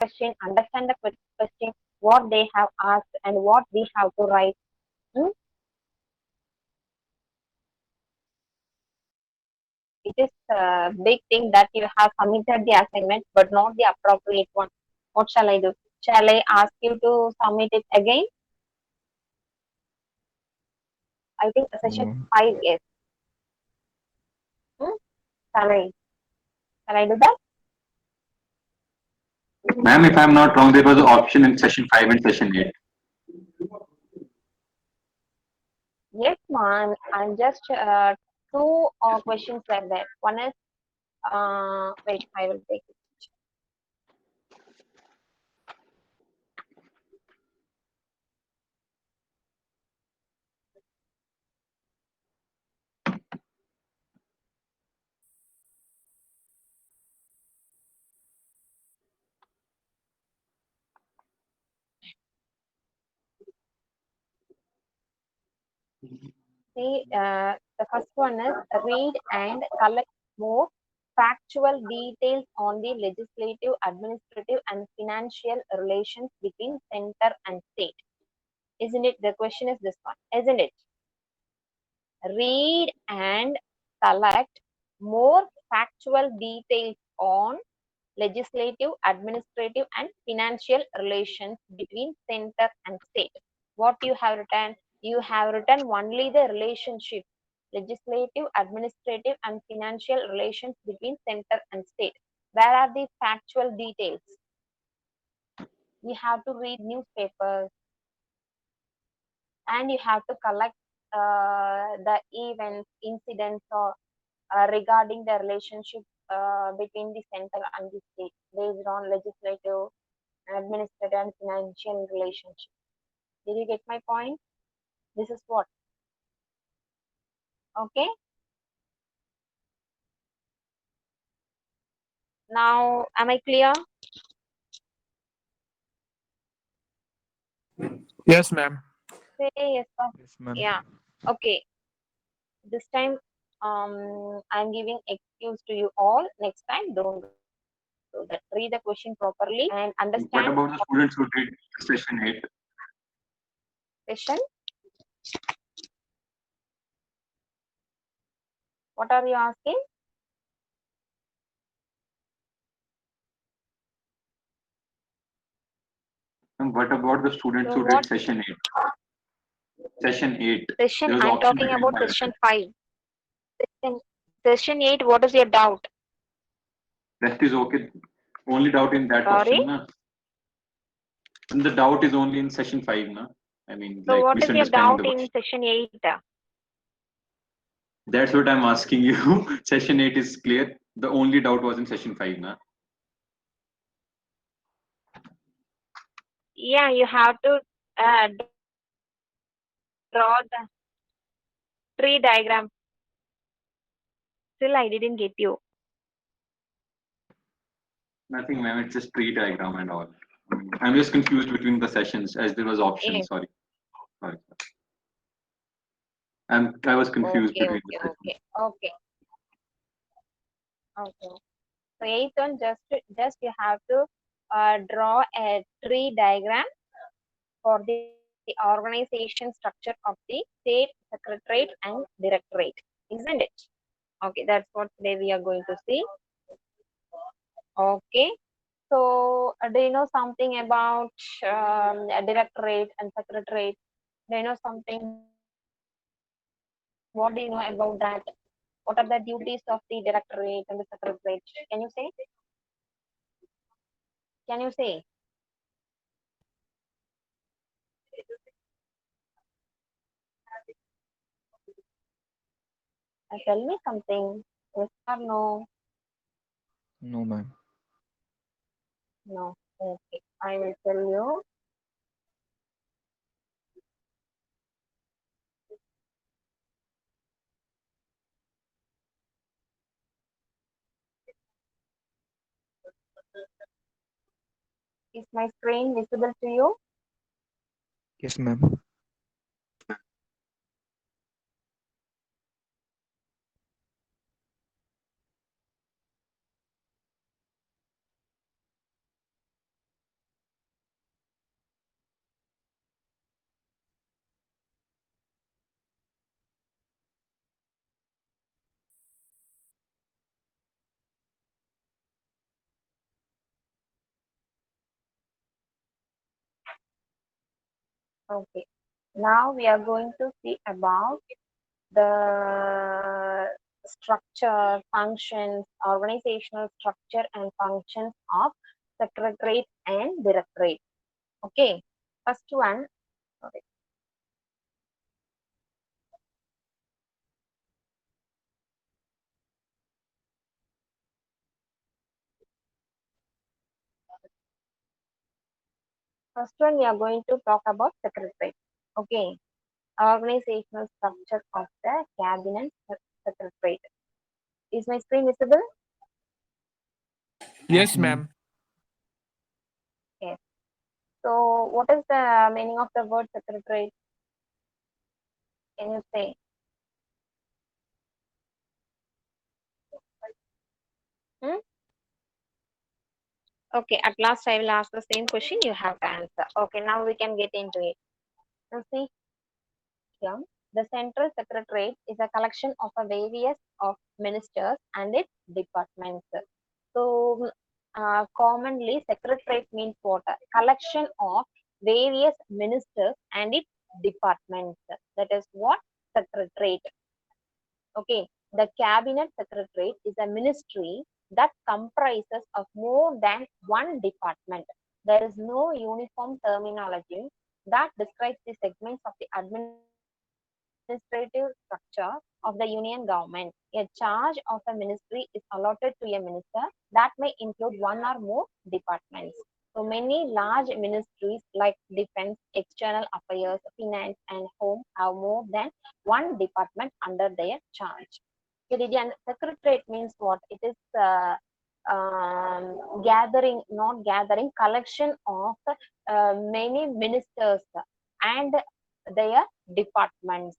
question, understand the question, what they have asked, and what we have to write. Hmm? It is a big thing that you have submitted the assignment, but not the appropriate one. What shall I do? Shall I ask you to submit it again? I think session No. 5 is. Hmm? Shall I? Shall I do that? Ma'am, if I'm not wrong, there was an option in session 5 and session 8. Yes, ma'am. I'm just two questions were there. One is wait, I will take it. See, the first one is read and collect more factual details on the legislative, administrative, and financial relations between center and state. Isn't it? The question is this one, isn't it? Read and collect more factual details on legislative, administrative, and financial relations between center and state. What you have written? You have written only the relationship, legislative, administrative, and financial relations between center and state. Where are the factual details? You have to read newspapers and you have to collect the events, incidents, or regarding the relationship between the center and the state based on legislative, administrative, and financial relationship. Did you get my point? This is what. Okay. Now, am I clear? Yes, ma'am. Say yes, sir. Yes, ma'am. Yeah. Okay. This time, I'm giving excuse to you all. Next time, don't do that. Read the question properly and What understand about the students who did session 8? question. What are you asking? And what about the students So who did what session 8? Session 8. session? There was I'm option talking between about 5 and session 6. 5. Session 8. What is your doubt? Rest is okay. Only doubt in that Sorry. question, na? And the doubt is only in session 5, na? I mean, So like what is your misunderstanding doubt the in question. session 8? That's what I'm asking you. Session 8 is clear. The only doubt was in session 5, na? Yeah, you have to draw the tree diagram. Still, I didn't get you. Nothing, ma'am. It's just tree diagram and all. I'm just confused between the sessions as there was options. Yes. Sorry. Sorry. I was confused Okay, between the okay, sessions. okay, okay, okay. So eighth one, just you have to draw a tree diagram for the organization structure of the state secretariat and directorate, isn't it? Okay, that's what today we are going to see. Okay. So, do you know something about a directorate and secretariat? Do you know something? What do you know about that? What are the duties of the directorate and the secretariat? Can you say? Can you say? Tell me something. Yes or no? No, ma'am. No. Okay. I will tell you. Is my screen visible to you? Yes, ma'am. Okay. Now we are going to see about the structure, functions, organizational structure and functions of secretariat and directorate. Okay. First one. Sorry. First one, we are going to talk about secretariat. Okay. Organizational structure of the cabinet secretariat. Is my screen visible? Yes, ma'am. Yes. So, what is the meaning of the word secretariat? Can you say? Hmm? Okay, at last I will ask the same question. You have to answer. Okay, now we can get into it. Now see here, the Central Secretariat is a collection of a various of ministers and its departments. So, commonly, Secretariat means what? A collection of various ministers and its departments. That is what Secretariat. Okay, the Cabinet Secretariat is a ministry that comprises of more than one department. There is no uniform terminology that describes the segments of the administrative structure of the union government. A charge of a ministry is allotted to a minister that may include one or more departments. So many large ministries like defense, external affairs, finance, and home have more than one department under their charge. Secretariat means what? It is gathering, not gathering, collection of many ministers and their departments.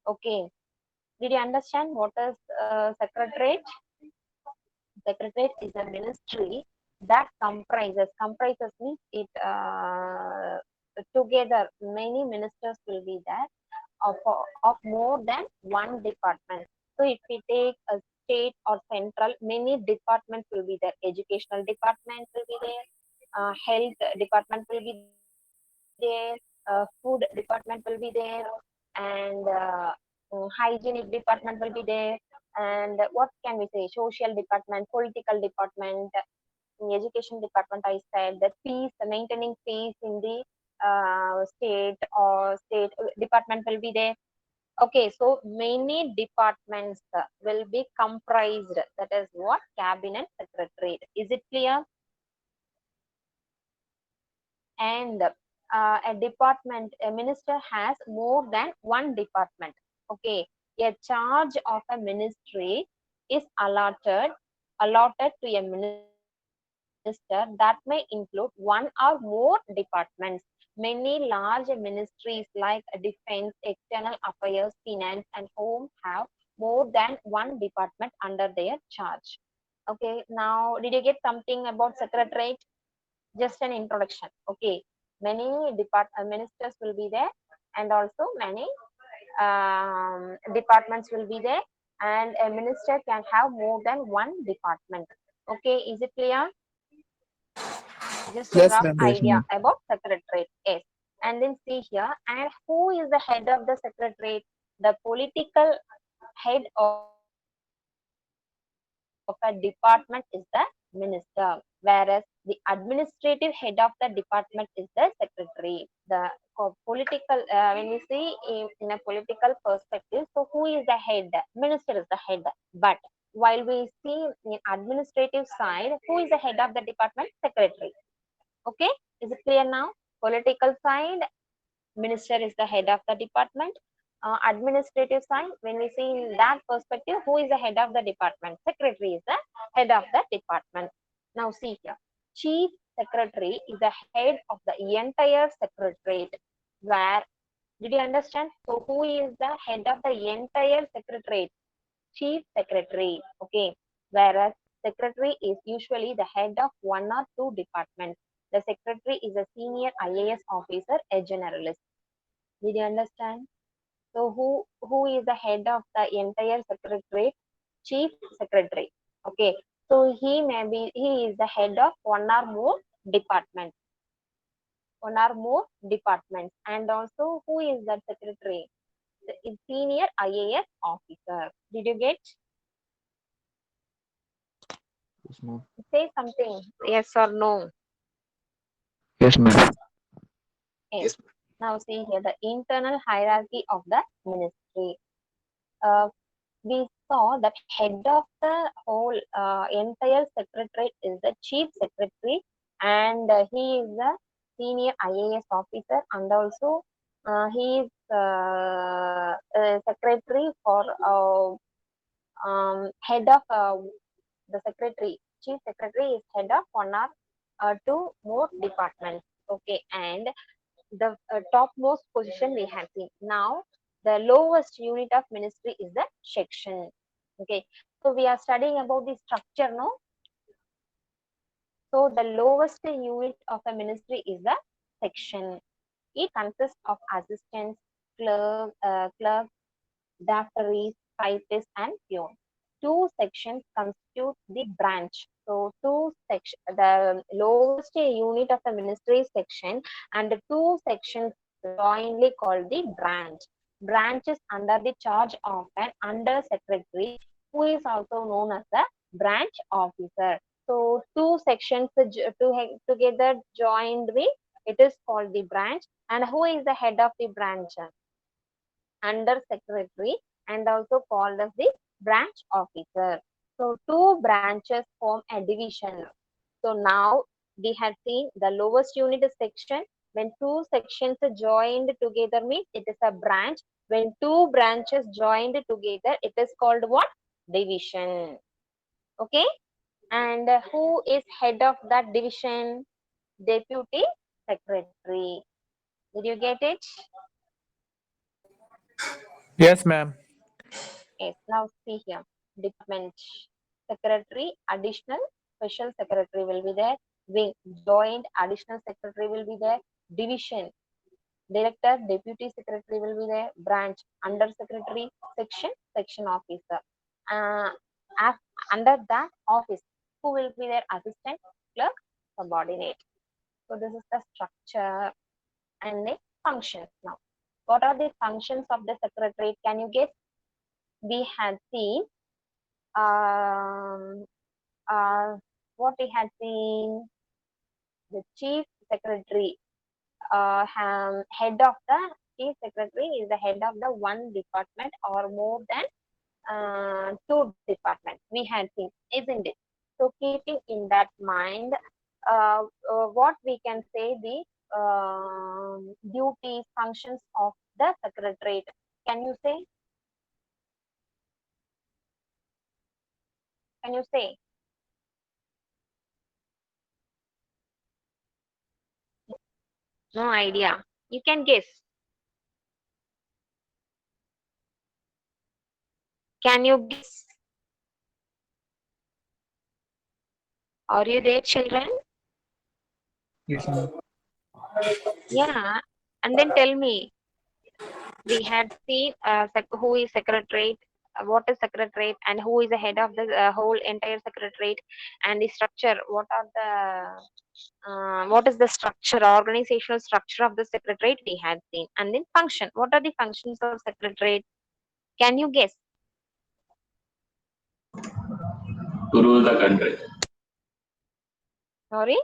Okay. Did you understand what is secretariat? Secretariat is a ministry that comprises means it together many ministers will be there of more than one department. So if we take a state or central, many departments will be there. Educational department will be there, health department will be there, food department will be there, and hygienic department will be there. And what can we say? Social department, political department, education department. I said that fees, maintaining fees in the state department will be there. Okay, so many departments will be comprised. That is what cabinet secretariat. Is it clear? And a minister has more than one department. Okay, a charge of a ministry is allotted to a minister that may include one or more departments. Many large ministries like defense, external affairs, finance, and home have more than one department under their charge. Okay, now did you get something about secretariat? Just an introduction. Okay, many ministers will be there, and also many departments will be there, and a minister can have more than one department. Okay, is it clear? Just a Yes, rough ma'am. Yes, idea ma'am. about secretariat. Yes. And then see here, and who is the head of the secretariat? The political head of a department is the minister, whereas the administrative head of the department is the secretary. The political, when we see in a political perspective, so who is the head? Minister is the head. But while we see in administrative side, who is the head of the department? Secretary. Okay, is it clear now? Political side, minister is the head of the department. Administrative side, when we see in that perspective, who is the head of the department? Secretary is the head of the department. Now see here, chief secretary is the head of the entire secretariat. Where, did you understand? So who is the head of the entire secretariat? Chief secretary. Okay, whereas secretary is usually the head of one or two departments. The secretary is a senior IAS officer, a generalist. Did you understand? So who is the head of the entire secretariat? Chief secretary. Okay. So he is the head of one or more departments. one or more departments. And also, who is that secretary? The senior IAS officer. Did you get? Yes, ma'am. Say something. Yes or no? Yes, ma'am. Yes. Now see here the internal hierarchy of the ministry. Uh, we saw that head of the whole entire secretariat is the chief secretary, and he is the senior IAS officer, and also he is secretary for head of the secretary. Chief secretary is head of one or two more departments. Okay, and the topmost position we have seen. Now, the lowest unit of ministry is the section. Okay, so we are studying about the structure, no? So the lowest unit of a ministry is the section. It consists of assistants, clerks, daftaries, typists, and peons. Two sections constitute the branch. So the lowest unit of the ministry is section, and the two sections jointly called the branch. Branch is under the charge of an under secretary, who is also known as the branch officer. So two sections together joined the, it is called the branch. And who is the head of the branch? Under secretary, and also called as the branch officer. So two branches form a division. So now we have seen the lowest unit is section. When two sections are joined together means it is a branch. When two branches joined together, it is called what? Division. Okay. And who is head of that division? Deputy secretary. Did you get it? Yes, ma'am. Yes, now see here. Department secretary, additional special secretary will be there. Wing, joint additional secretary will be there. Division, director, deputy secretary will be there. Branch, under secretary, section officer. Uh, as, under that office, who will be there? Assistant, clerk, subordinate. So this is the structure and the functions now. What are the functions of the secretariat? Can you guess? We had seen um, what we had seen, the chief secretary, head of the chief secretary is the head of the one department or more than two departments. We had seen, isn't it? So keeping in that mind, what we can say the duties, functions of the secretariat. Can you say? Can you say? No idea. You can guess. Can you guess? Are you there, children? Yes, ma'am. Yeah. And then tell me, we had seen who is secretariat, what is secretariat, and who is the head of the whole entire secretariat, and the structure. What is the structure, organizational structure of the secretariat we had seen, and then function. What are the functions of secretariat? Can you guess? To rule the country. Sorry?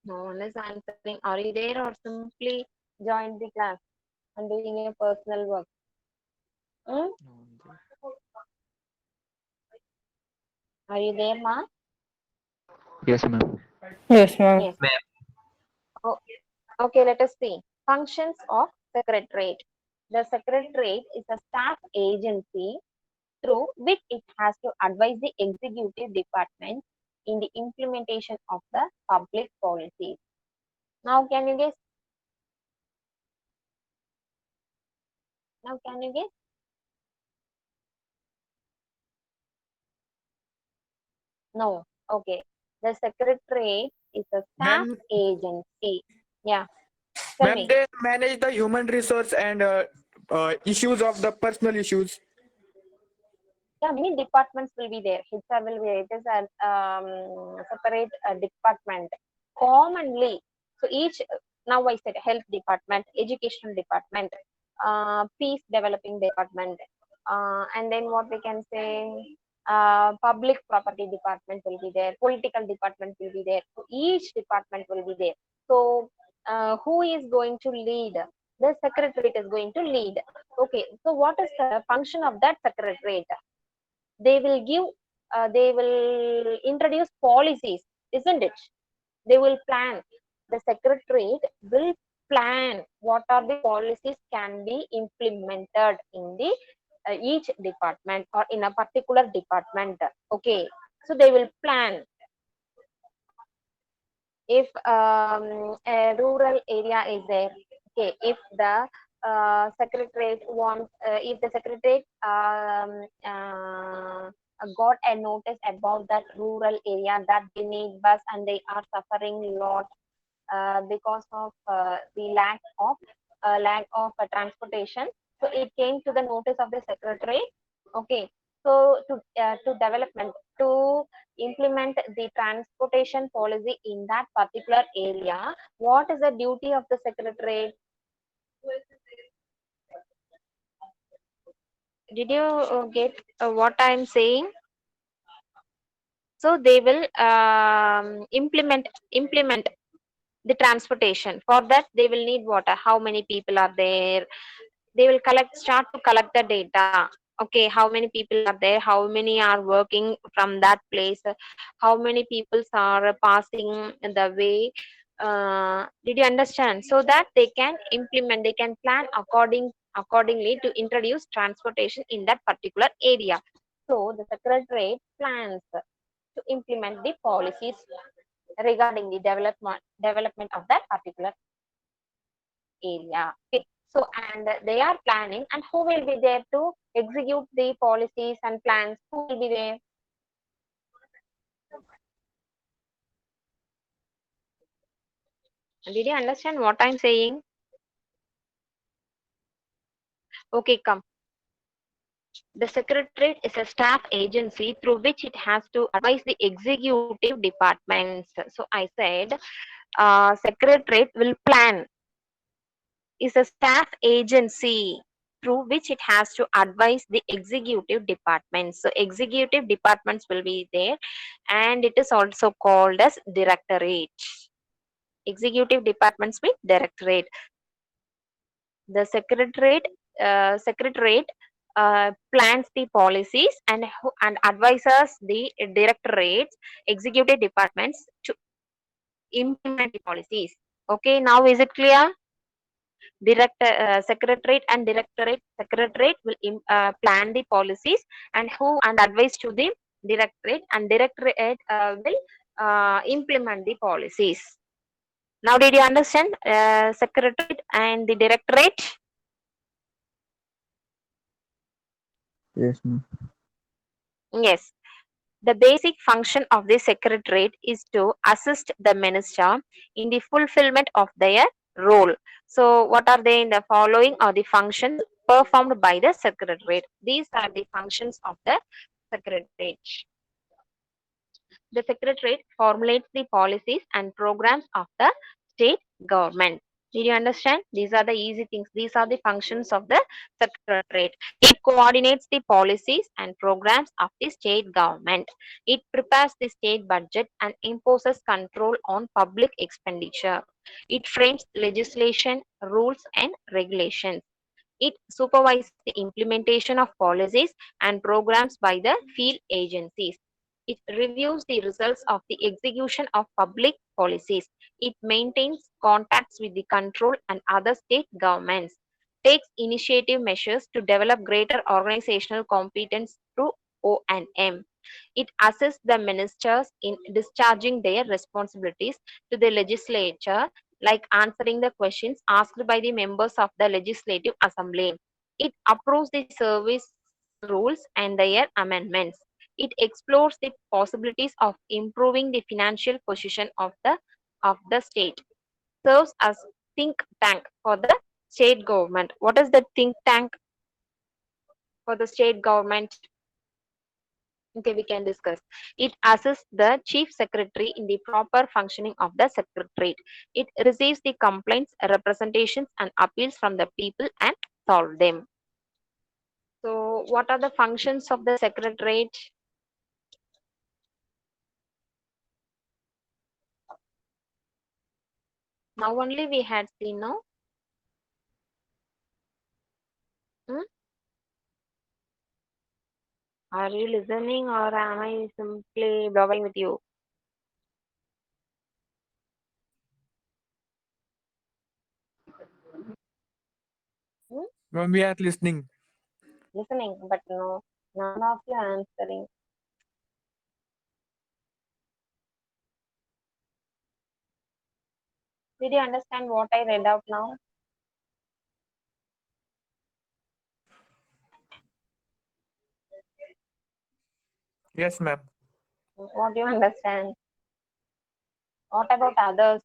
No one is answering. Are you there or simply joined the class and doing your personal work? Hmm? No, I'm there. Are you there, Ma? Yes, ma'am. Yes, ma'am. Yes. Oh, okay, let us see. Functions of secretariat. The secretariat is a staff agency through which it has to advise the executive department in the implementation of the public policies. Now, can you guess? Now, can you guess? No. Okay. The secretariat is a staff Ma'am, agency. Yeah. Tell ma'am, me. they manage the human resource and issues of the personal issues. Yeah, many departments will be there. HR will be, it is a separate department commonly. So each, now I said health department, education department, peace developing department, and then what we can say, public property department will be there, political department will be there. So each department will be there. So who is going to lead? The secretariat is going to lead. Okay, so what is the function of that secretariat? They will give, they will introduce policies, isn't it? They will plan. The secretariat will plan what are the policies can be implemented in the each department or in a particular department. Okay, so they will plan. If a rural area is there, okay, if the secretariat wants, if the secretariat got a notice about that rural area that they need bus and they are suffering a lot because of the lack of transportation, so it came to the notice of the secretary. Okay, so to development, to implement the transportation policy in that particular area, what is the duty of the secretary? Did you get what I am saying? So they will implement the transportation. For that they will need water, how many people are there, they will start to collect the data. Okay, how many people are there, how many are working from that place, how many people are passing the way, did you understand? So that they can implement, they can plan accordingly to introduce transportation in that particular area. So the secretariat plans to implement the policies regarding the development of that particular area. Okay. So, and they are planning, and who will be there to execute the policies and plans? Who will be there? Did you understand what I'm saying? Okay, come. The secretariat is a staff agency through which it has to advise the executive departments. So I said, secretariat will plan, is a staff agency through which it has to advise the executive departments. So executive departments will be there, and it is also called as directorate. Executive departments mean directorate. The secretariat plans the policies and advises the directorates, executive departments to implement the policies. Okay, now is it clear? Secretariat and directorate, secretariat will plan the policies and advise to the directorate, and directorate will implement the policies. Now did you understand secretariat and the directorate? Yes, ma'am. Yes. The basic function of the secretariat is to assist the minister in the fulfillment of their role. So, what are they? In the following are the functions performed by the secretariat. These are the functions of the secretariat. The secretariat formulates the policies and programs of the state government. Did you understand? These are the easy things. These are the functions of the secretariat. It coordinates the policies and programs of the state government. It prepares the state budget and imposes control on public expenditure. It frames legislation, rules, and regulations. It supervises the implementation of policies and programs by the field agencies. It reviews the results of the execution of public policies. It maintains contacts with the control and other state governments. Takes initiative measures to develop greater organizational competence through O&M. It assists the ministers in discharging their responsibilities to the legislature, like answering the questions asked by the members of the Legislative Assembly. It approves the service rules and their amendments. It explores the possibilities of improving the financial position of the state. Serves as think tank for the state government. What is the think tank for the state government? Okay, we can discuss. It assists the chief secretary in the proper functioning of the secretariat. It receives the complaints, representations, and appeals from the people and solve them. So, what are the functions of the secretariat? Now only we had seen, no? Hmm? Are you listening or am I simply blabbering with you? Hmm? When we are listening. Listening, but no, none of you answering. Did you understand what I read out now? Yes, ma'am. What do you understand? What about others?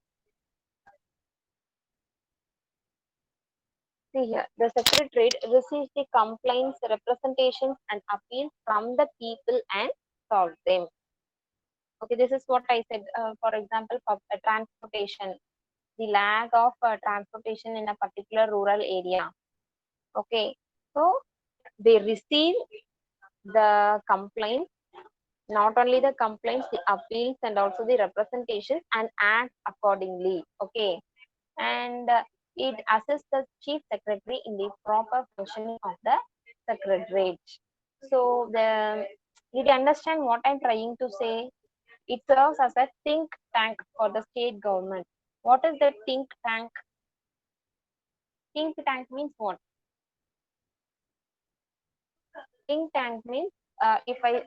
See here, the secretariat receives the complaints, representations, and appeals from the people and solves them. Okay, this is what I said. For example, for transportation, the lack of transportation in a particular rural area. Okay, so they receive the complaints, not only the complaints, the appeals, and also the representations, and act accordingly. Okay, and it assists the chief secretary in the proper functioning of the secretariat. So the did you understand what I'm trying to say? It serves as a think tank for the state government. What is the think tank? Think tank means what? Think tank means if I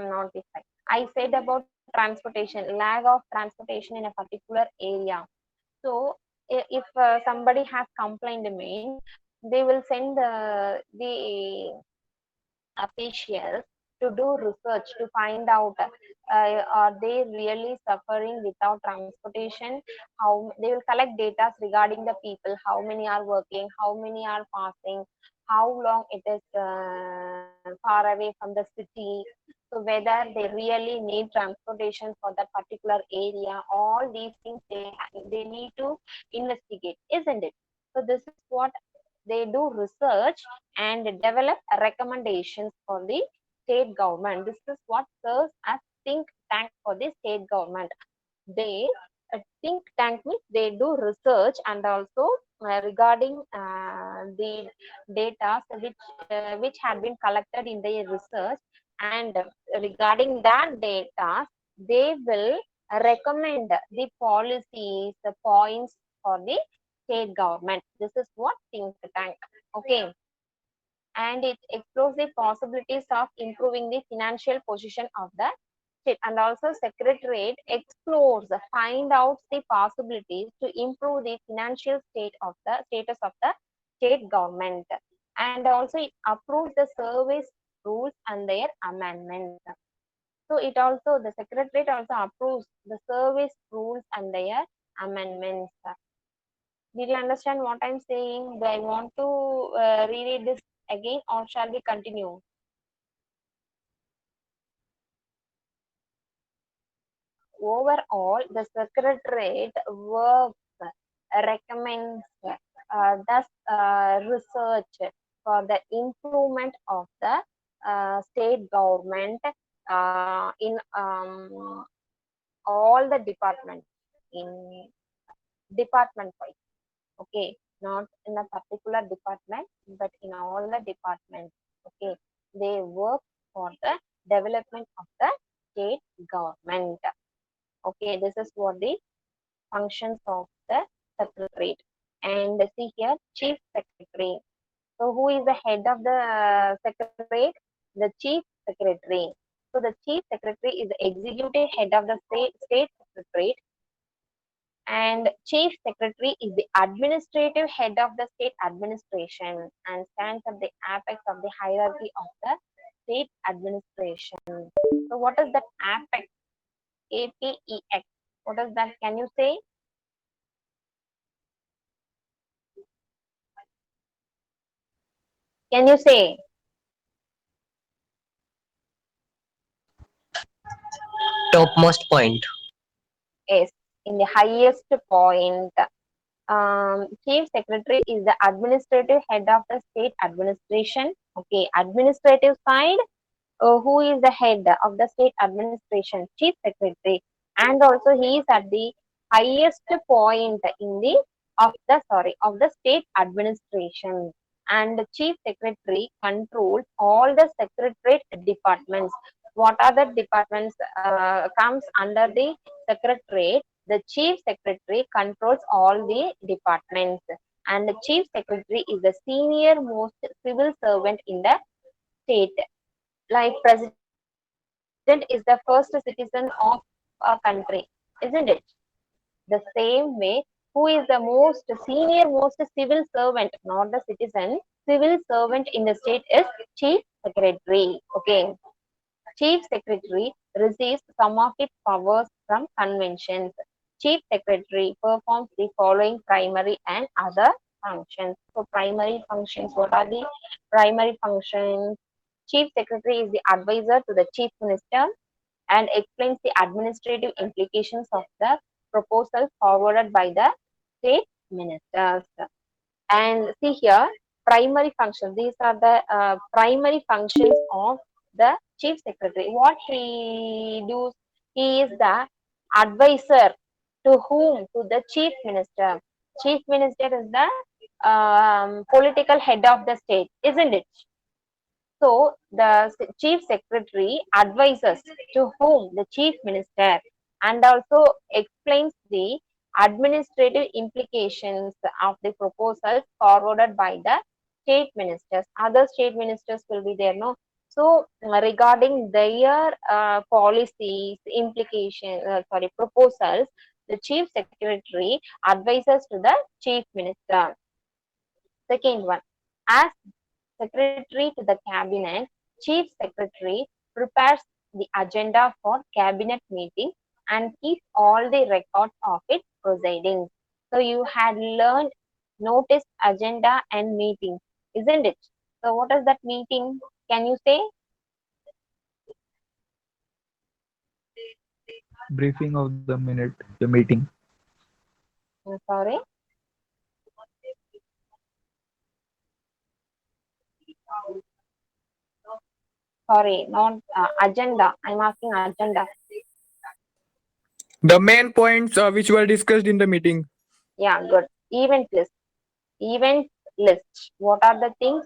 not if I said about transportation, lack of transportation in a particular area. So if somebody has complained means they will send the officials to do research to find out are they really suffering without transportation, how they will collect data regarding the people, how many are working, how many are passing, how long it is far away from the city, so whether they really need transportation for that particular area. All these things they need to investigate, isn't it? So this is what they do, research and develop recommendations for the state government. This is what serves as think tank for the state government. They think tank means they do research and also regarding the data which had been collected in the research, and regarding that data they will recommend the policies, the points for the state government. This is what think tank. Okay, and it explores the possibilities of improving the financial position of the state, and also secretariat explores, find out the possibilities to improve the financial state of the status of the state government, and also it approves the service rules and their amendments. So it also, the secretariat also approves the service rules and their amendments. Did you understand what I'm saying? Do I want to reread this again or shall we continue? Overall, the secretariat works, recommends, does research for the improvement of the state government in all the departments, in department wise. Okay, not in a particular department, but in all the departments. Okay, they work for the development of the state government. Okay, this is what the functions of the secretariat. And see here, chief secretary. So who is the head of the secretariat? The chief secretary. So the chief secretary is the executive head of the state secretariat, and chief secretary is the administrative head of the state administration and stands at the apex of the hierarchy of the state administration. So what is that apex? APEX. What is that? Can you say? Can you say? Topmost point. Yes, in the highest point. Chief Secretary is the administrative head of the state administration. Okay, administrative side, who is the head of the state administration? Chief Secretary, and also he is at the highest point in the of the state administration. And the Chief Secretary controls all the secretariat departments. What are the departments comes under the secretariat? The Chief Secretary controls all the departments, and the Chief Secretary is the senior most civil servant in the state. Like President is the first citizen of a country, isn't it? The same way, who is the most senior most civil servant, not the citizen, civil servant in the state is Chief Secretary. Okay. Chief Secretary receives some of its powers from conventions. Chief Secretary performs the following primary and other functions. So, primary functions, what are the primary functions? Chief Secretary is the advisor to the Chief Minister and explains the administrative implications of the proposal forwarded by the state ministers. And see here, primary functions. These are the primary functions of the chief secretary. What he does, he is the advisor to whom? To the chief minister. Chief minister is the political head of the state, isn't it? So the chief secretary advises to whom? The chief minister, and also explains the administrative implications of the proposals forwarded by the state ministers. Other state ministers will be there, no? So regarding their policies, proposals, the chief secretary advises to the chief minister. Second one, as secretary to the cabinet, chief secretary prepares the agenda for cabinet meeting and keeps all the records of its proceedings. So you had learned notice, agenda and meeting, isn't it? So what is that meeting? Can you say? Briefing of the meeting. Sorry. Sorry, not agenda. I'm asking agenda. The main points which were discussed in the meeting. Yeah, good. Event list. Event list. What are the things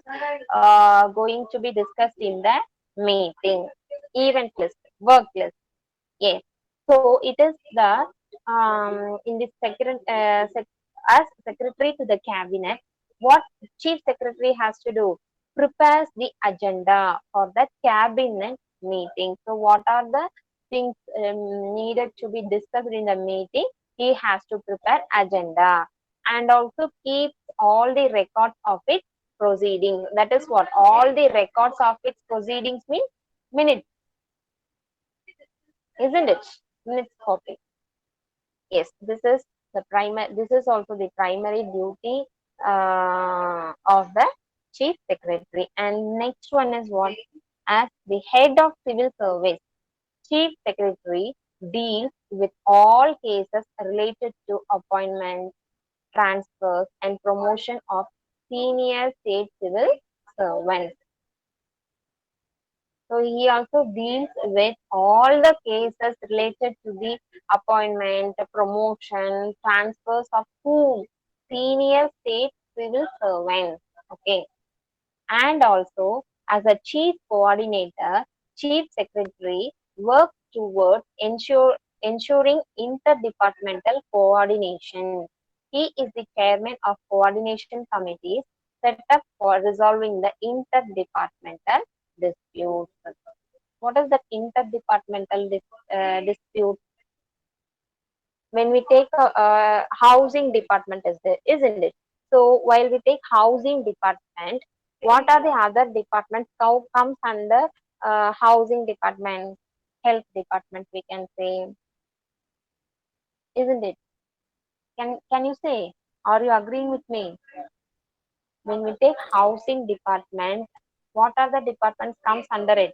going to be discussed in the meeting? Event list, work list. Yes. So it is the in the as secretary to the cabinet, what chief secretary has to do? Prepares the agenda for the cabinet meeting. So what are the things needed to be discussed in the meeting? He has to prepare agenda and also keep all the records of its proceedings. That is what all the records of its proceedings mean minutes, isn't it? Minutes copy. Yes, this is the primary. This is also the primary duty of the chief secretary. And next one is what? As the head of civil service, chief secretary deals with all cases related to appointment, transfers, and promotion of senior state civil servants. So he also deals with all the cases related to the appointment, promotion, transfers of whom? Senior state civil servants. Okay. And also as a chief coordinator, chief secretary works towards ensuring interdepartmental coordination. He is the chairman of coordination committees set up for resolving the interdepartmental disputes. What is the interdepartmental dispute? When we take a housing department is there, isn't it? So while we take housing department, what are the other departments comes under housing department, health department, we can say, isn't it? Can you say? Are you agreeing with me? When we take housing department, what are the departments comes under it?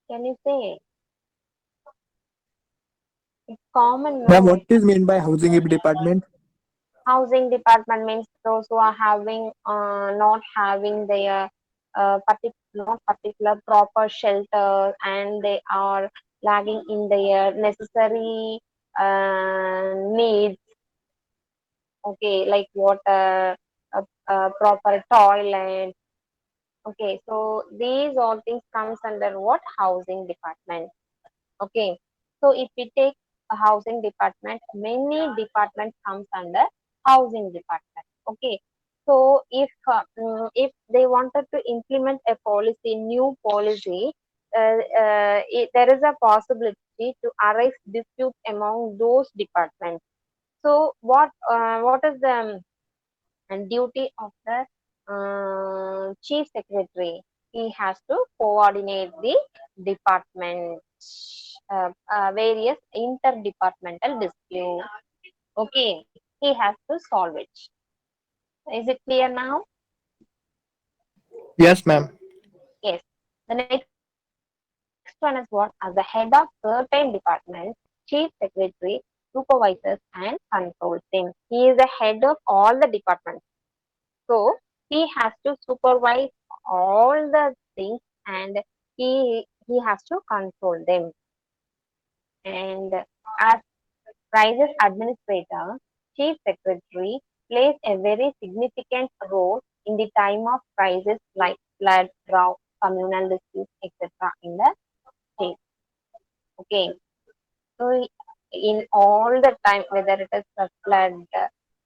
Can you say? It's common, Ma'am, no? what is mean by housing department? Housing department means those who are having, not having their not particular proper shelter, and they are lagging in their necessary needs. Okay, like water, proper toilet. Okay, so these all things comes under what? Housing department. Okay, so if we take a housing department, many departments comes under housing department. Okay, so if they wanted to implement a policy, new policy, there is a possibility to arise dispute among those departments. So what is the duty of the chief secretary? He has to coordinate the department, various interdepartmental dispute. Okay, he has to solve it. Is it clear now? Yes, ma'am. Yes. The next one is what? As the head of certain departments, chief secretary supervises and controls them. He is the head of all the departments. So he has to supervise all the things, and he has to control them. And as crisis administrator, chief secretary plays a very significant role in the time of crisis like flood, drought, communal disputes, etc. in the state. Okay. So in all the time, whether it is a flood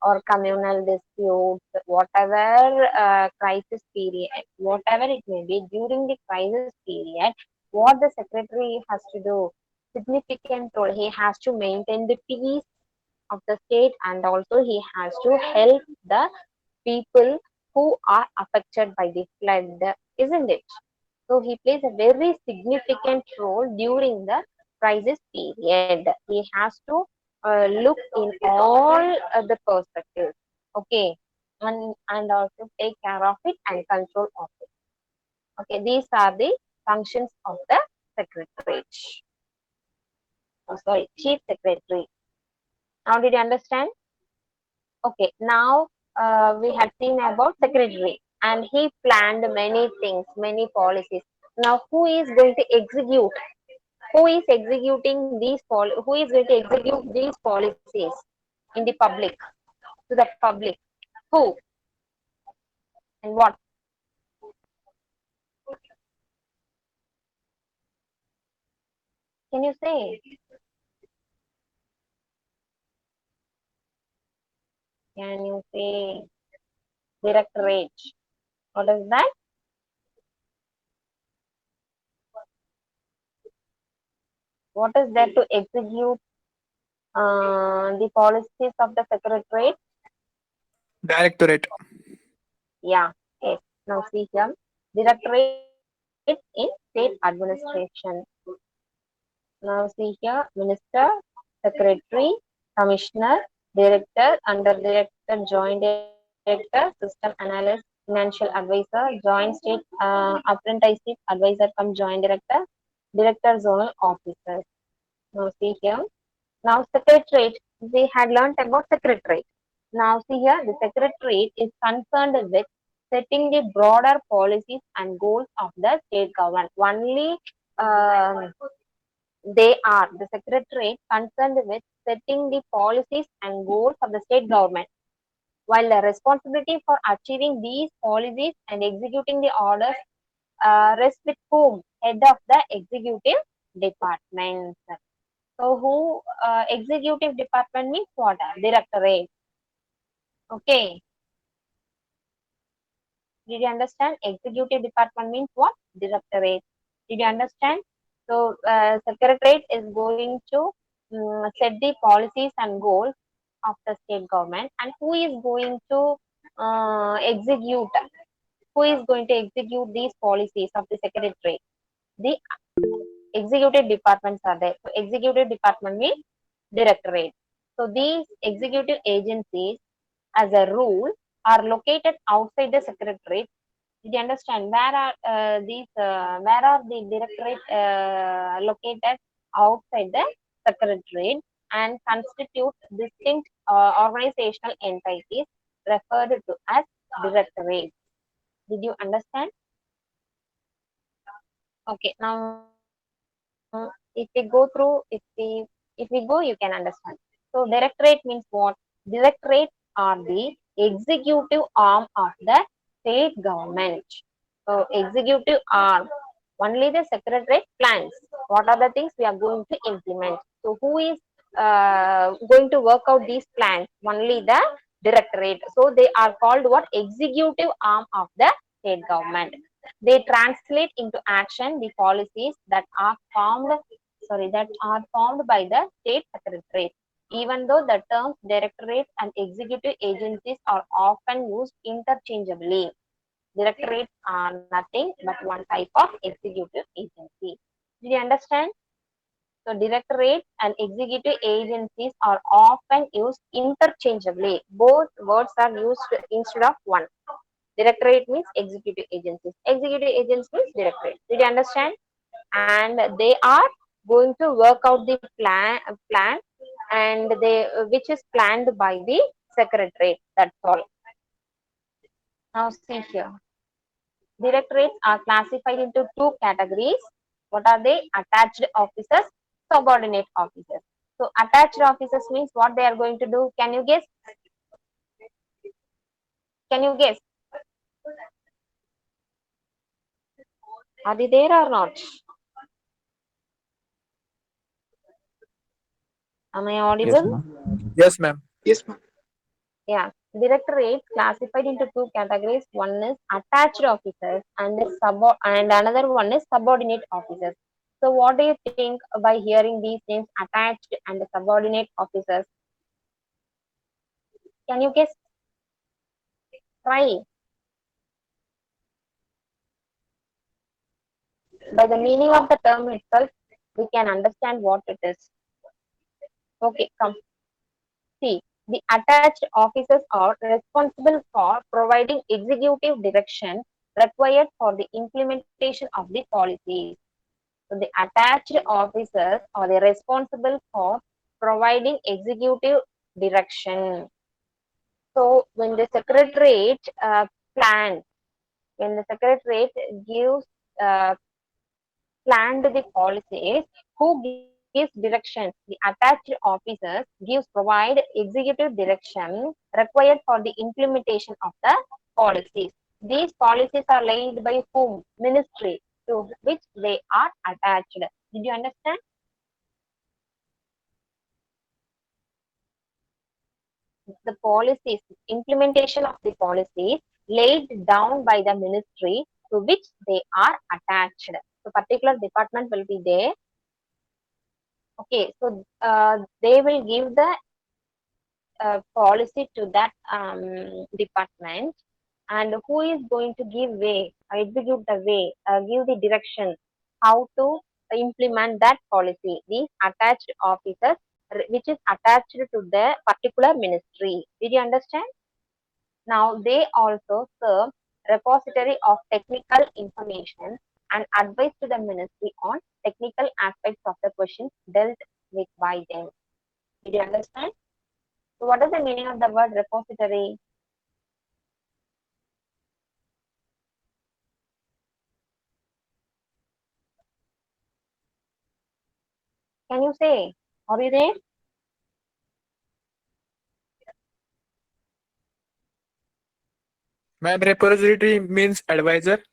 or communal disputes, whatever crisis period, whatever it may be, during the crisis period, what the secretary has to do, significant role. He has to maintain the peace of the state, and also he has to help the people who are affected by the flood, isn't it? So he plays a very significant role during the crisis period. He has to look in all the perspectives, okay, and also take care of it and control of it. Okay, these are the functions of the secretariat. Oh, sorry, chief secretary. Now, did you understand? Okay, now we have seen about secretary, and he planned many things, many policies. Now, who is going to execute? Who is executing who is going to execute these policies in the public, to the public? Who and what? Can you say? Can you say directorate? What is that? What is there to execute the policies of the secretariat? Directorate. Yeah, yes. Now see here, directorate in state administration. Now see here, minister, secretary, commissioner, director, under director, joint director, system analyst, financial advisor, joint state apprenticeship advisor come joint director, director zonal officers. Now see here. Now secretariat, we had learned about secretariat. Now see here, the secretariat is concerned with setting the broader policies and goals of the state government. Only the secretariat concerned with setting the policies and goals of the state government, while the responsibility for achieving these policies and executing the orders rests with whom? Head of the executive department. So who executive department means what? Directorate. Okay. Did you understand? Executive department means what? Directorate. Did you understand? So secretariat is going to set the policies and goals of the state government, and who is going to execute? Who is going to execute these policies of the secretariat? The executive departments are there. So executive department means directorate. So these executive agencies, as a rule, are located outside the secretariat Did you understand? Where are the directorate located outside the secretariat and constitute distinct organizational entities referred to as directorates? Did you understand? Okay, now if we go through, if we go, you can understand. So directorate means what? Directorates are the executive arm of the state government. So executive arm, only the secretariat plans. What are the things we are going to implement? So who is going to work out these plans? Only the directorate. So they are called what? Executive arm of the state government. They translate into action the policies that are formed by the state secretariat. Even though the terms directorates and executive agencies are often used interchangeably, directorates are nothing but one type of executive agency. Do you understand? So directorates and executive agencies are often used interchangeably. Both words are used instead of one. Directorate means executive agencies. Executive agencies means directorate. Did you understand? And they are going to work out the plan, and they which is planned by the secretary. That's all. Now see here. Directorates are classified into two categories. What are they? Attached officers, subordinate officers. So attached officers means what they are going to do. Can you guess? Can you guess? Are they there or not? Am I Yes, audible? ma'am. Yes, ma'am. Yes, ma'am. Yeah. Directorates classified into two categories. One is attached officers and another one is subordinate officers. So what do you think by hearing these names, attached and subordinate officers? Can you guess? Try. By the meaning of the term itself, we can understand what it is. Okay, come. See, the attached officers are responsible for providing executive direction required for the implementation of the policies. So the attached officers are the responsible for providing executive direction. So plan, when the secretariat gives uh, planned the policies, who gives direction? The attached officers provide executive direction required for the implementation of the policies. These policies are laid by whom? Ministry, to which they are attached. Did you understand? The policies, implementation of the policies laid down by the ministry to which they are attached. So particular department will be there. Okay, so they will give the policy to that department, and who is going to give way, execute the way, give the direction how to implement that policy. These attached officers, which is attached to the particular ministry. Did you understand? Now they also serve repository of technical information and advice to the ministry on technical aspects of the questions dealt with by them. Did you understand? So what is the meaning of the word repository? Can you say? Are you there? Ma'am, repository means advisor.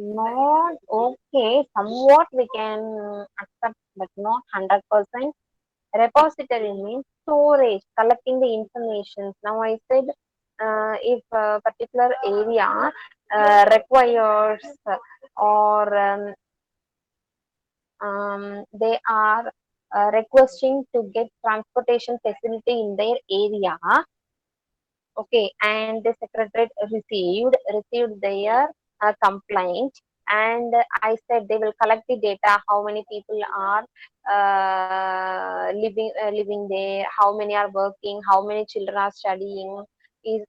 Not okay. Somewhat we can accept, but not 100%. Repository means storage, collecting the information. Now I said if a particular area requires or they are requesting to get transportation facility in their area. Okay, and the secretariat received their complaint, and I said they will collect the data. How many people are living there? How many are working? How many children are studying? is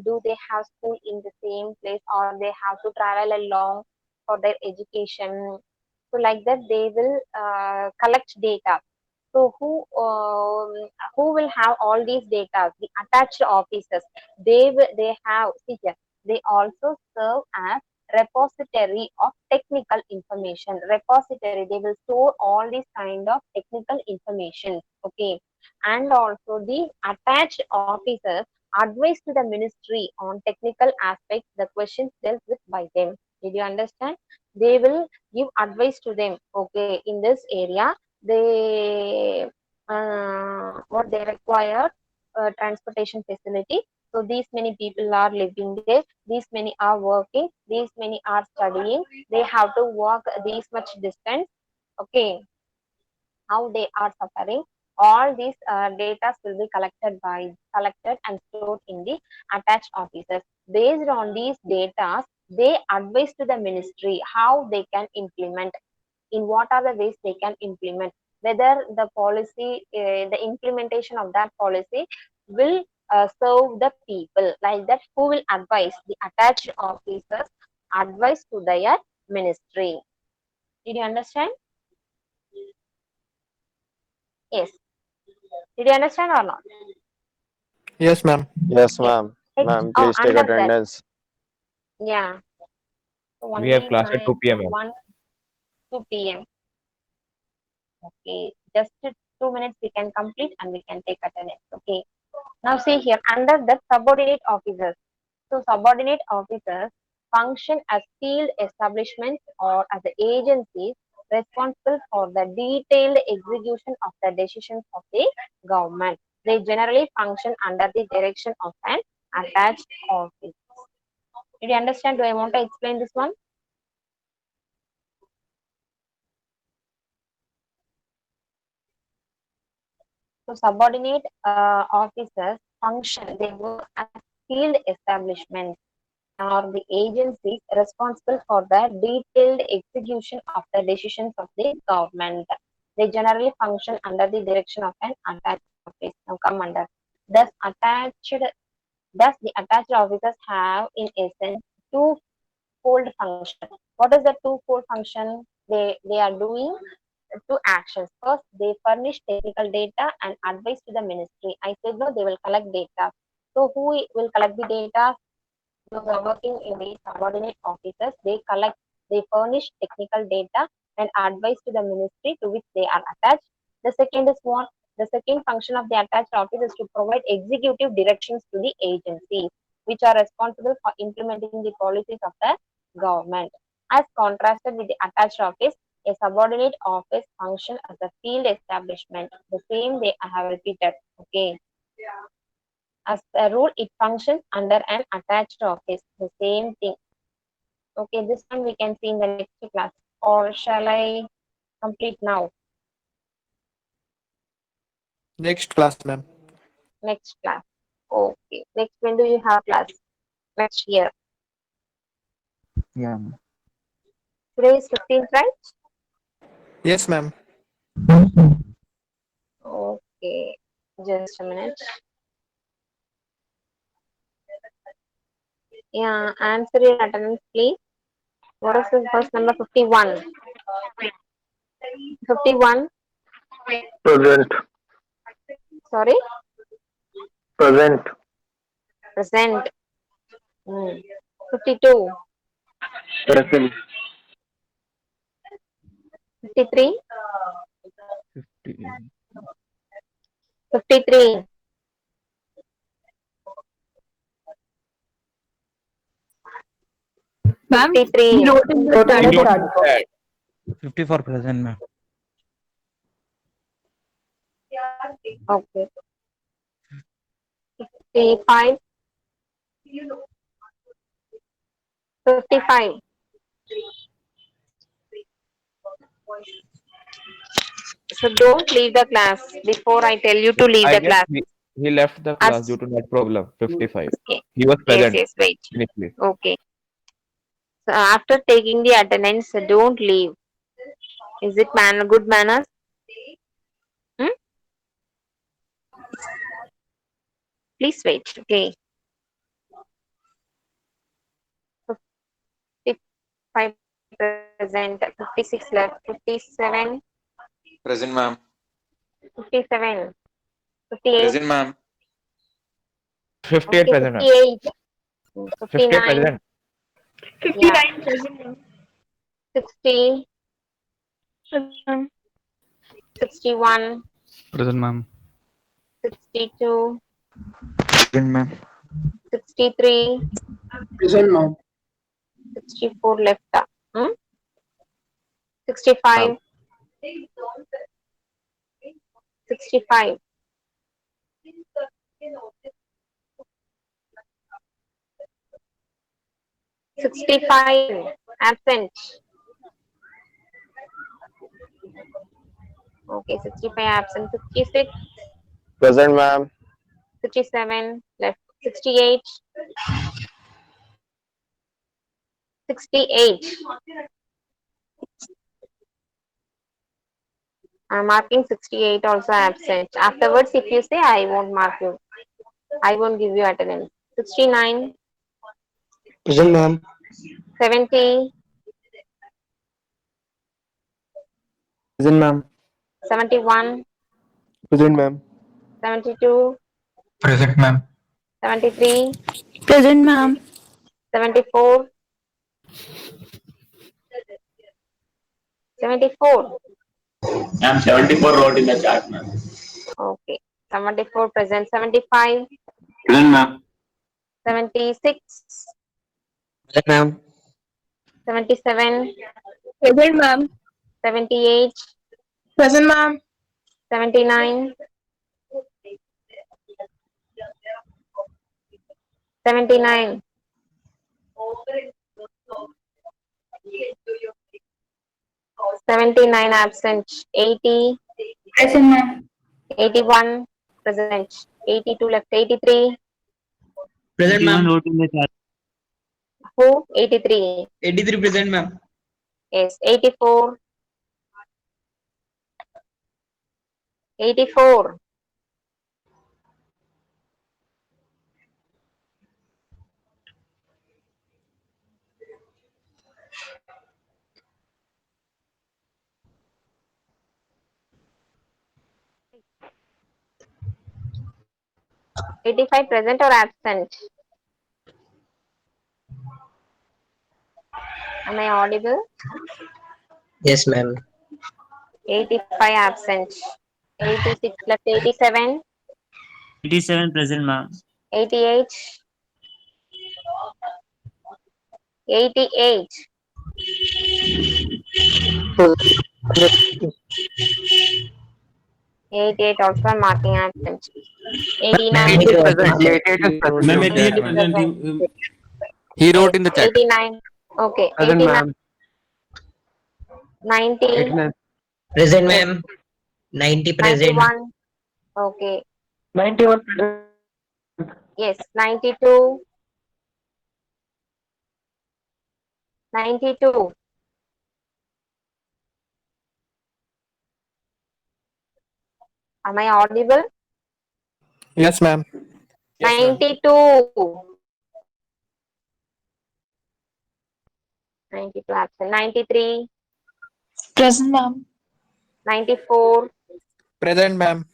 do they have school in the same place, or they have to travel along for their education. So like that, they will collect data. So who will have all these data? The attached officers. They have, see here, they also serve as repository of technical information. Repository, they will store all these kind of technical information. Okay, and also the attached officers advise to the ministry on technical aspects, the questions dealt with by them. Did you understand? They will give advice to them. Okay, in this area, they what they require, transportation facility. So these many people are living there, these many are working, these many are studying, they have to walk this much distance. Okay, how they are suffering, all these data will be collected and stored in the attached offices. Based on these data, they advise to the ministry how they can implement, in what are the ways they can implement, whether the policy, the implementation of that policy will serve the people. Like that, who will advise? The attached officers advise to their ministry. Did you understand? Yes. Did you understand or not? Yes, ma'am. Yes, Yes. ma'am. Ma'am, Oh, please take under that, attendance. yeah. So We have only class at 2 p.m. 1 2 p.m. Okay, just 2 minutes we can complete and we can take attendance. Okay. Now see here, under the subordinate officers. So subordinate officers function as field establishments or as the agencies responsible for the detailed execution of the decisions of the government. They generally function under the direction of an attached office. Did you understand? Do I want to explain this one? So subordinate officers function, they work as field establishments or the agencies responsible for the detailed execution of the decisions of the government. They generally function under the direction of an attached office. Now come under. Thus the attached officers have in essence twofold function. What is the twofold function? They are doing two actions. First, they furnish technical data and advice to the ministry. I said no, they will collect data. So who will collect the data? Those are working in the subordinate officers. They furnish technical data and advice to the ministry to which they are attached. The second is what? The second function of the attached office is to provide executive directions to the agencies which are responsible for implementing the policies of the government. As contrasted with the attached office, a subordinate office function as a field establishment. The same way I have repeated. Okay. As a rule, it functions under an attached office. The same thing. Okay, this one we can see in the next class. Or shall I complete now? Next class, ma'am. Next class. Okay. Next, when do you have class? Next year. Yeah. Today is 15th, right? Yes, ma'am. Okay. Just a minute. Yeah, answer your attendance, please. What is the first number? 51. 51. Present. Sorry? Present. Present. 52. Present. 53. 50. 53. 53. We wrote in the chat. 54 present, ma'am. Okay. 55. 55. So don't leave the class before I tell you to leave I the guess class. he left the class As- due to net problem. 55. Okay. He was Yes, present yes, wait. initially. Okay. So after taking the attendance, don't leave. Is it good manners? Hmm? Please wait. Okay. 55 present, 56 left, 57, Present, ma'am. 57, 58, Present, ma'am. 58 okay, present, ma'am. 58, 58 59, present. 59 present, 60, 61, Present, ma'am. 62, Present, ma'am. 63, Present, ma'am. 64 left. 65, 65, 65, absent. Okay, 65 absent, 66, Present, ma'am. 67 left, 68, 68. I'm marking 68 also absent. Afterwards, if you say I won't mark you, I won't give you attendance. 69, Present, ma'am. 70, Present, ma'am. 71, Present, ma'am. 72, Present, ma'am. 73, Present, ma'am. 74, 74. Ma'am, 74 wrote in the chat, ma'am. Okay, 74 present, 75, Present, ma'am. 76, Present, ma'am. 77, Present, ma'am. 78, Present, ma'am. 79, 79, 79 absent, 80, Present, ma'am. 81 present, 82 left, 83, Present, ma'am. Wrote in the chat. who? 83, 83 present, ma'am. yes, 84, 84, present or absent? Am I audible? Yes, ma'am. 85 absent, 86 left, 87, 87 present, ma'am. 88, 88, 88 also I'm marking absent, 89, 88 present. 88 is present. Ma'am, in the 88 chat, ma'am. present. He wrote in the chat. 89, okay, Present, 89, ma'am. 90, 89. Present, ma'am. 90 present. 91, okay, 91 present. yes, 92, 92, am I audible? Yes, ma'am. 92, 92 absent, 93, Present, ma'am. 94, Present, ma'am.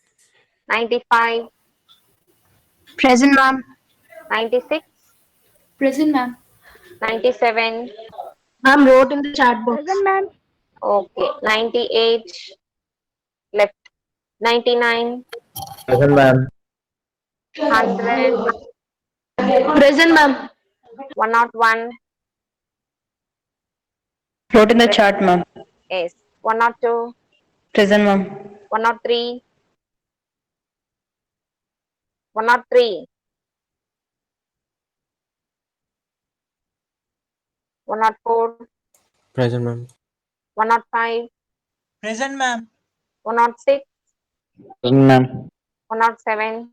95, Present, ma'am. 96, Present, ma'am. 97, Ma'am wrote in the chat box. Present, ma'am. okay, 98 left, 99, Present, ma'am. 100, Present, ma'am. 101, Wrote in the chat, ma'am. yes, 102, Present, ma'am. 103, 103, 104, Present, ma'am. 105, Present, ma'am. 106, Present, ma'am. 107,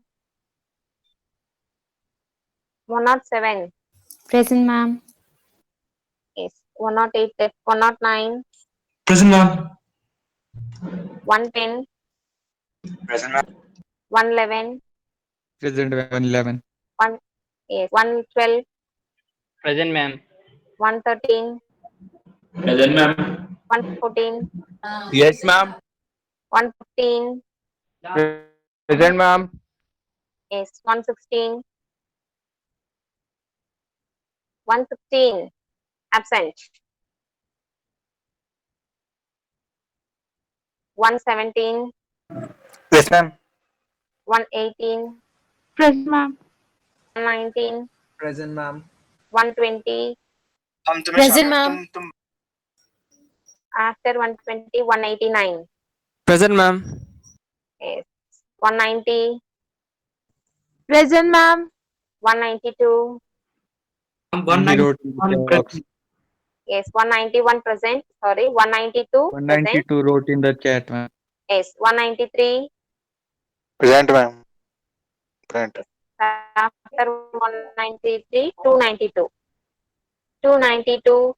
107, Present, ma'am. yes, 108 left, 109, Present, ma'am. 110, Present, ma'am. 111, Present, ma'am. 111. One, yes, 112, Present, ma'am. 113, Present, ma'am. 114, Yes, ma'am. 115, Present, ma'am. yes, 116, 116, absent, 117, Yes, ma'am. 118, Present, ma'am. 119, Present, ma'am. 120, Present, ma'am. after 120, 189, Present, ma'am. yes, 190, Present, ma'am. 192, He wrote in the box. yes, 191 present, sorry, 192 present, 192 wrote in the chat, ma'am. yes, 193, Present, ma'am. Present. after 193, 292, 292,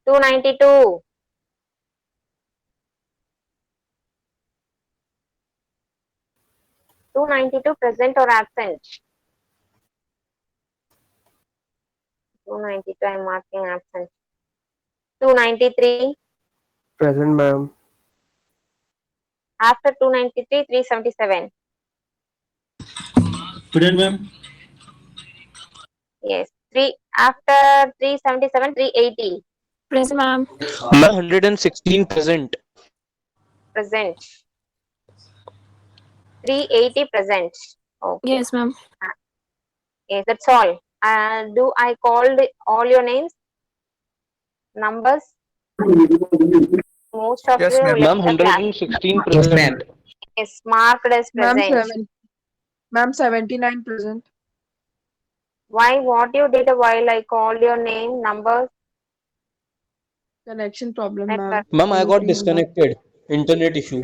292, 292 present or absent, 292 I'm marking absent, 293, Present, ma'am. after 293, 377, Present, ma'am. yes, 3, after 377, 380, Present, ma'am. 116 present. present, 380 present, okay, Yes, ma'am. yes, that's all. Do I called all your names, numbers? Most of Yes, you ma'am. left Ma'am, the class. 116 Yes, present. ma'am. Is marked as Ma'am, present. 79 present. Why? What you did while I called your name, numbers, Connection problem, network? ma'am. Ma'am, I got Mute you, ma'am. disconnected. Internet issue.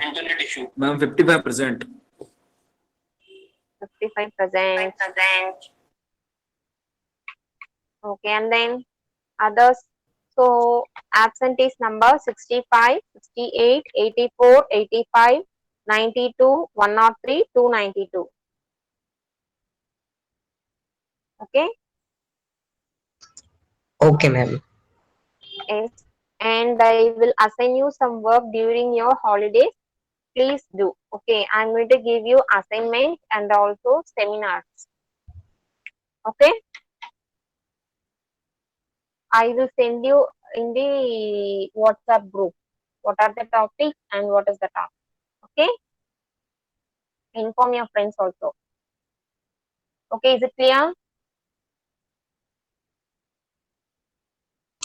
Ma'am, 55%. 55 present. Okay, and then others. So absentees number 65, 68, 84, 85, 92, 103, 292. Okay. Okay, ma'am. Yes. And I will assign you some work during your holidays. Please do. Okay, I'm going to give you assignment and also seminars. Okay, I will send you in the WhatsApp group what are the topics and what is the topic. Okay, inform your friends also. Okay, is it clear?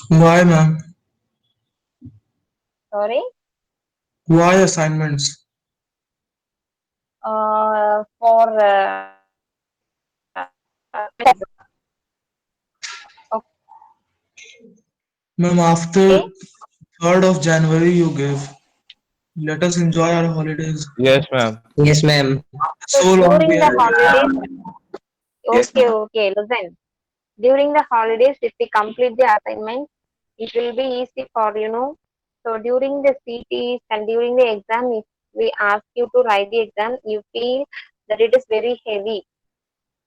Why, ma'am? Sorry. Why assignments? For Ma'am, okay, after 3rd of January you gave. Let us enjoy our holidays. Yes, ma'am. Yes, ma'am. so So long we during the have. holidays, Yes, okay, ma'am. okay, listen. During the holidays, if we complete the assignment, it will be easy for So during the CTs and during the exam, if we ask you to write the exam, you feel that it is very heavy.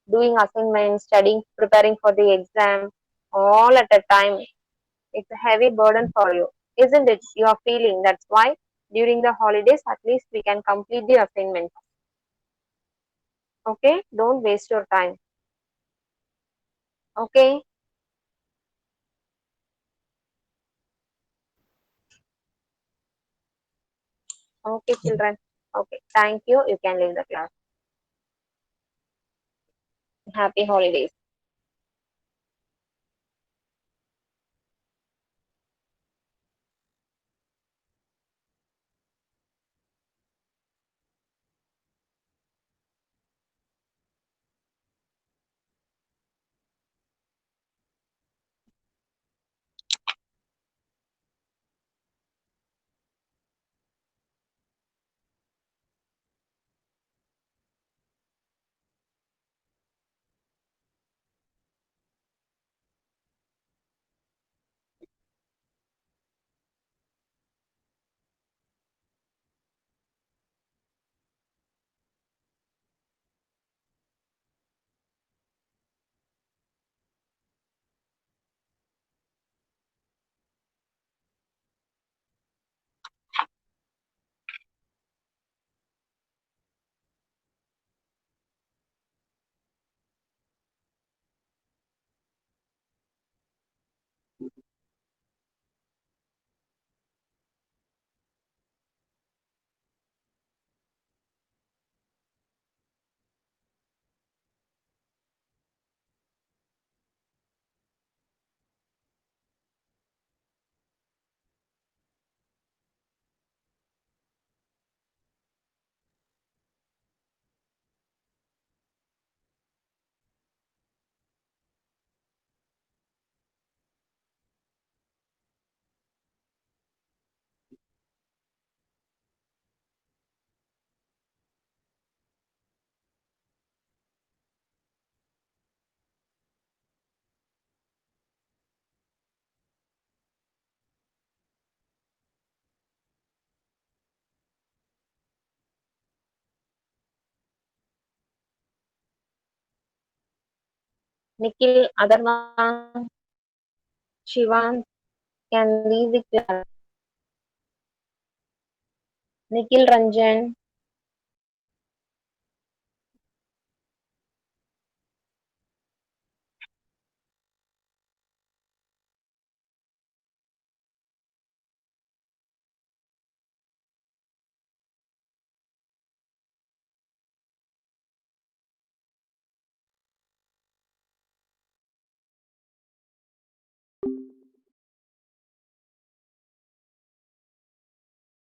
Doing assignments, studying, preparing for the exam, all at a time. It's a heavy burden for you, isn't it? You are feeling. That's why during the holidays, at least we can complete the assignment. Okay? Don't waste your time. Okay? Okay, children. Okay. Thank you. You can leave the class. Happy holidays. Nikhil, Adarma, Shivan can leave the class. Nikhil Ranjan.